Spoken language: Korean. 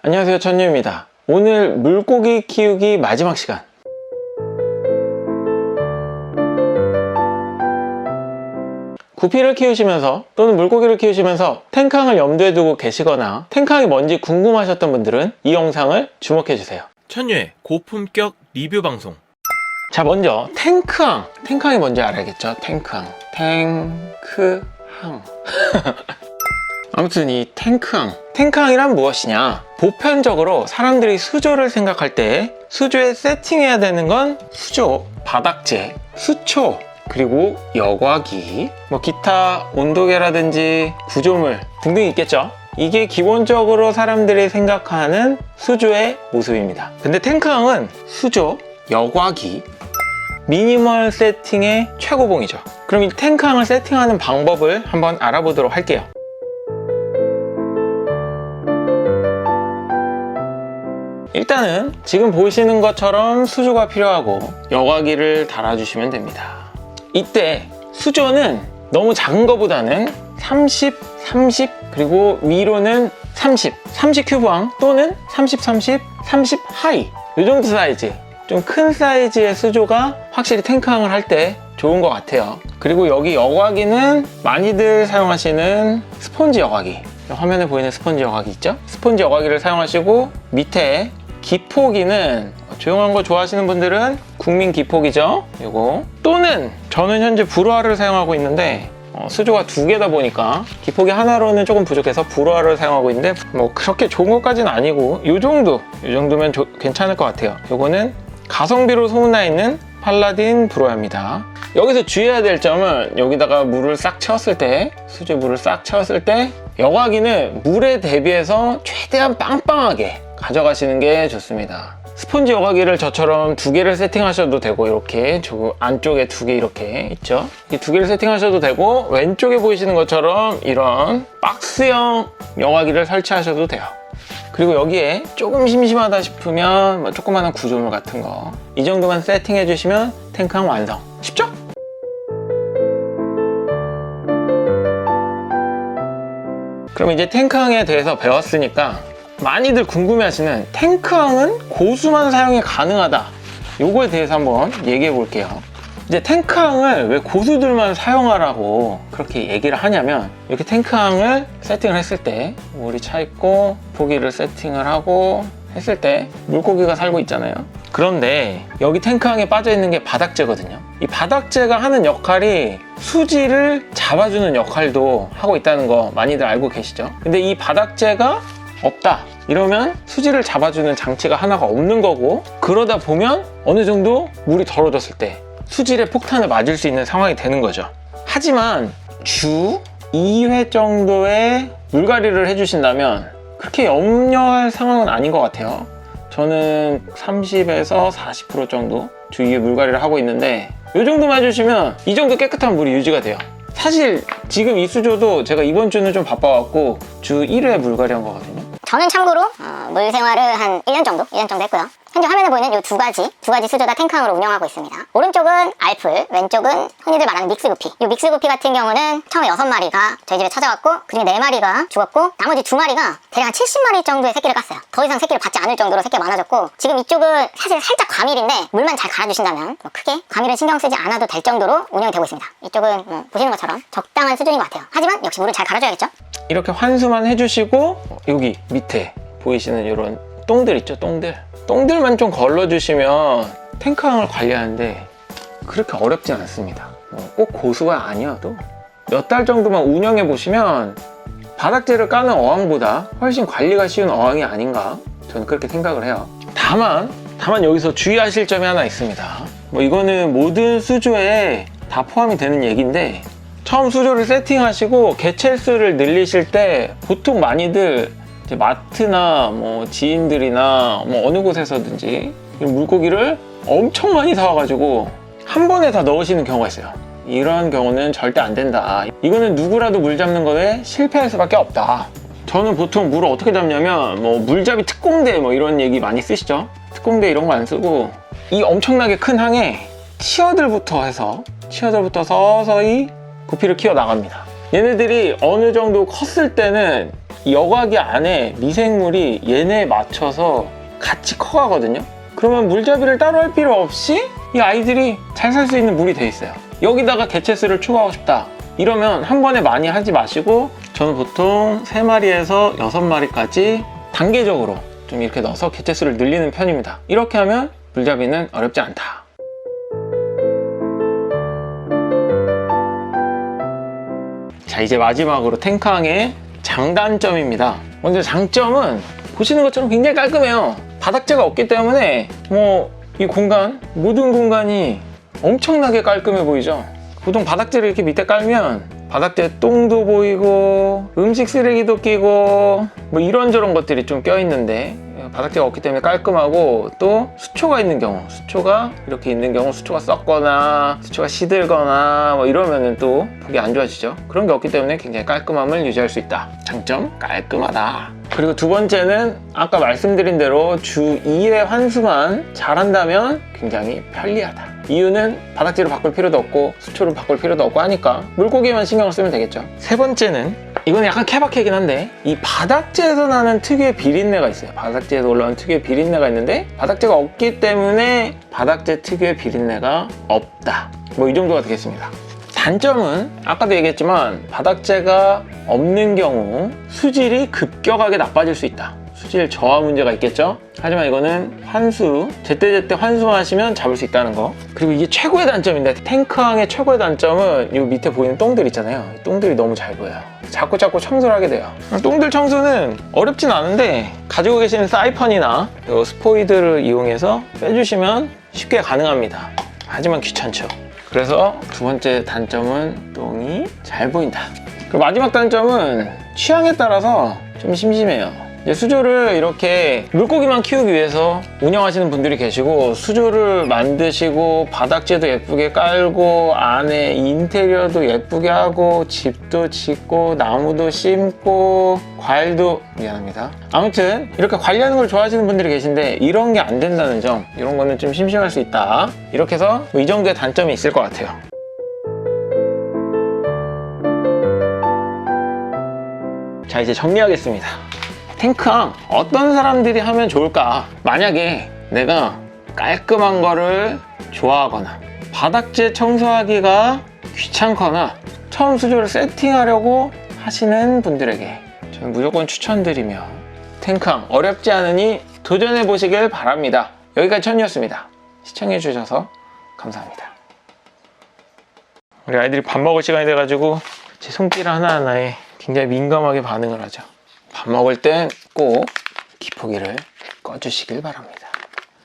안녕하세요, 천유입니다. 오늘 물고기 키우기 마지막 시간. 구피를 키우시면서 또는 물고기를 키우시면서 탱크항을 염두에 두고 계시거나 탱크항이 뭔지 궁금하셨던 분들은 이 영상을 주목해주세요. 천유의 고품격 리뷰 방송. 자, 먼저 탱크항이 뭔지 알아야겠죠? 탱크항 아무튼 이 탱크항이란 무엇이냐, 보편적으로 사람들이 수조를 생각할 때 수조에 세팅해야 되는 건 수조, 바닥재, 수초, 그리고 여과기, 뭐 기타 온도계라든지 구조물 등등 있겠죠. 이게 기본적으로 사람들이 생각하는 수조의 모습입니다. 근데 탱크항은 수조, 여과기, 미니멀 세팅의 최고봉이죠. 그럼 이 탱크항을 세팅하는 방법을 한번 알아보도록 할게요. 일단은 지금 보이시는 것처럼 수조가 필요하고 여과기를 달아주시면 됩니다. 이때 수조는 너무 작은 것보다는 30 그리고 위로는 30 큐브항 또는 30 하이, 이 정도 사이즈, 좀 큰 사이즈의 수조가 확실히 탱크항을 할 때 좋은 것 같아요. 그리고 여기 여과기는 많이들 사용하시는 스폰지 여과기, 화면에 보이는 스폰지 여과기 있죠? 스폰지 여과기를 사용하시고, 밑에 기포기는 조용한 거 좋아하시는 분들은 국민 기포기죠, 요거. 또는 저는 현재 브루아를 사용하고 있는데 수조가 두 개다 보니까 기포기 하나로는 조금 부족해서 브루아를 사용하고 있는데, 뭐 그렇게 좋은 것까지는 아니고 요 정도면 괜찮을 것 같아요. 요거는 가성비로 소문나 있는 팔라딘 브루아입니다. 여기서 주의해야 될 점은, 여기다가 물을 싹 채웠을 때, 수조에 물을 싹 채웠을 때 여과기는 물에 대비해서 최대한 빵빵하게 가져가시는 게 좋습니다. 스폰지 여과기를 저처럼 두 개를 세팅하셔도 되고, 이렇게 안쪽에 두 개 이렇게 있죠? 이 두 개를 세팅하셔도 되고, 왼쪽에 보이시는 것처럼 이런 박스형 여과기를 설치하셔도 돼요. 그리고 여기에 조금 심심하다 싶으면 뭐 조그마한 구조물 같은 거, 이 정도만 세팅해 주시면 탱크항 완성. 쉽죠? 그럼 이제 탱크항에 대해서 배웠으니까 많이들 궁금해하시는 탱크항은 고수만 사용이 가능하다, 요거에 대해서 한번 얘기해 볼게요. 이제 탱크항을 왜 고수들만 사용하라고 그렇게 얘기를 하냐면, 이렇게 탱크항을 세팅을 했을 때, 물이 차 있고 포기를 세팅을 하고 했을 때 물고기가 살고 있잖아요. 그런데 여기 탱크항에 빠져 있는 게 바닥재거든요. 이 바닥재가 하는 역할이 수지를 잡아주는 역할도 하고 있다는 거 많이들 알고 계시죠? 근데 이 바닥재가 없다 이러면 수지를 잡아주는 장치가 하나가 없는 거고, 그러다 보면 어느 정도 물이 더러워졌을 때 수질의 폭탄을 맞을 수 있는 상황이 되는 거죠. 하지만 주 2회 정도의 물갈이를 해주신다면 그렇게 염려할 상황은 아닌 것 같아요. 저는 30에서 40% 정도 주 2회 물갈이를 하고 있는데, 이 정도만 해주시면 이 정도 깨끗한 물이 유지가 돼요. 사실 지금 이 수조도 제가 이번 주는 좀 바빠갖고 주 1회 물갈이 한 거거든요. 저는 참고로 물 생활을 한 1년 정도 했고요. 현재 화면에 보이는 이 두 가지 수조 다 탱크항으로 운영하고 있습니다. 오른쪽은 알풀, 왼쪽은 흔히들 말하는 믹스구피. 이 믹스구피 같은 경우는 처음에 6마리가 저희 집에 찾아왔고, 그중에 4마리가 죽었고, 나머지 2마리가 대략 한 70마리 정도의 새끼를 깠어요. 더 이상 새끼를 받지 않을 정도로 새끼가 많아졌고, 지금 이쪽은 사실 살짝 과밀인데 물만 잘 갈아주신다면 뭐 크게 과밀은 신경 쓰지 않아도 될 정도로 운영이 되고 있습니다. 이쪽은 뭐 보시는 것처럼 적당한 수준인 것 같아요. 하지만 역시 물을 잘 갈아줘야겠죠? 이렇게 환수만 해주시고, 여기 밑에 보이시는 이런 똥들 있죠? 똥들만 좀 걸러주시면 탱크항을 관리하는데 그렇게 어렵진 않습니다. 꼭 고수가 아니어도 몇 달 정도만 운영해 보시면 바닥재를 까는 어항보다 훨씬 관리가 쉬운 어항이 아닌가, 저는 그렇게 생각을 해요. 다만 여기서 주의하실 점이 하나 있습니다. 뭐 이거는 모든 수조에 다 포함이 되는 얘기인데, 처음 수조를 세팅하시고 개체수를 늘리실 때 보통 많이들 마트나 뭐 지인들이나 뭐 어느 곳에서든지 물고기를 엄청 많이 사와가지고 한 번에 다 넣으시는 경우가 있어요. 이런 경우는 절대 안 된다. 이거는 누구라도 물 잡는 거에 실패할 수밖에 없다. 저는 보통 물을 어떻게 잡냐면, 뭐 물잡이 특공대 뭐 이런 얘기 많이 쓰시죠? 특공대 이런 거 안 쓰고, 이 엄청나게 큰 항에 치어들부터 서서히 구피를 키워 나갑니다. 얘네들이 어느 정도 컸을 때는 이 여과기 안에 미생물이 얘네에 맞춰서 같이 커가거든요. 그러면 물잡이를 따로 할 필요 없이 이 아이들이 잘 살 수 있는 물이 돼 있어요. 여기다가 개체수를 추가하고 싶다 이러면 한 번에 많이 하지 마시고, 저는 보통 3마리에서 6마리까지 단계적으로 좀 이렇게 넣어서 개체수를 늘리는 편입니다. 이렇게 하면 물잡이는 어렵지 않다. 자, 이제 마지막으로 탱크항의 장단점입니다. 먼저 장점은 보시는 것처럼 굉장히 깔끔해요. 바닥재가 없기 때문에 이 공간, 모든 공간이 엄청나게 깔끔해 보이죠. 보통 바닥재를 이렇게 밑에 깔면 바닥재 똥도 보이고 음식 쓰레기도 끼고 이런저런 것들이 좀 껴있는데, 바닥재가 없기 때문에 깔끔하고, 또 수초가 있는 경우, 수초가 이렇게 있는 경우 수초가 썩거나 수초가 시들거나 이러면은 또 보기 안 좋아지죠. 그런 게 없기 때문에 굉장히 깔끔함을 유지할 수 있다. 장점, 깔끔하다. 그리고 두 번째는 아까 말씀드린 대로 주 2회 환수만 잘한다면 굉장히 편리하다. 이유는 바닥재를 바꿀 필요도 없고 수초를 바꿀 필요도 없고 하니까 물고기만 신경을 쓰면 되겠죠. 세 번째는, 이건 약간 케바케이긴 한데, 이 바닥재에서 나는 특유의 비린내가 있어요. 바닥재에서 올라오는 특유의 비린내가 있는데, 바닥재가 없기 때문에 바닥재 특유의 비린내가 없다. 이 정도가 되겠습니다. 단점은 아까도 얘기했지만 바닥재가 없는 경우 수질이 급격하게 나빠질 수 있다. 수질 저하 문제가 있겠죠. 하지만 이거는 환수, 제때제때 환수하시면 잡을 수 있다는 거. 그리고 이게 최고의 단점인데, 탱크항의 최고의 단점은 이 밑에 보이는 똥들 있잖아요. 이 똥들이 너무 잘 보여요. 자꾸 청소를 하게 돼요. 똥들 청소는 어렵진 않은데, 가지고 계시는 사이펀이나 스포이드를 이용해서 빼주시면 쉽게 가능합니다. 하지만 귀찮죠. 그래서 두 번째 단점은 똥이 잘 보인다. 그리고 마지막 단점은 취향에 따라서 좀 심심해요. 이제 수조를 이렇게 물고기만 키우기 위해서 운영하시는 분들이 계시고, 수조를 만드시고 바닥재도 예쁘게 깔고 안에 인테리어도 예쁘게 하고 집도 짓고 나무도 심고 과일도, 미안합니다, 아무튼 이렇게 관리하는 걸 좋아하시는 분들이 계신데 이런 게 안 된다는 점, 이런 거는 좀 심심할 수 있다. 이렇게 해서 이 정도의 단점이 있을 것 같아요. 자, 이제 정리하겠습니다. 탱크항 어떤 사람들이 하면 좋을까? 만약에 내가 깔끔한 거를 좋아하거나 바닥재 청소하기가 귀찮거나 처음 수조를 세팅하려고 하시는 분들에게 저는 무조건 추천드리며, 탱크항 어렵지 않으니 도전해 보시길 바랍니다. 여기까지 천이었습니다. 시청해 주셔서 감사합니다. 우리 아이들이 밥 먹을 시간이 돼가지고 제 손길 하나하나에 굉장히 민감하게 반응을 하죠. 밥 먹을 땐 꼭 기포기를 꺼주시길 바랍니다.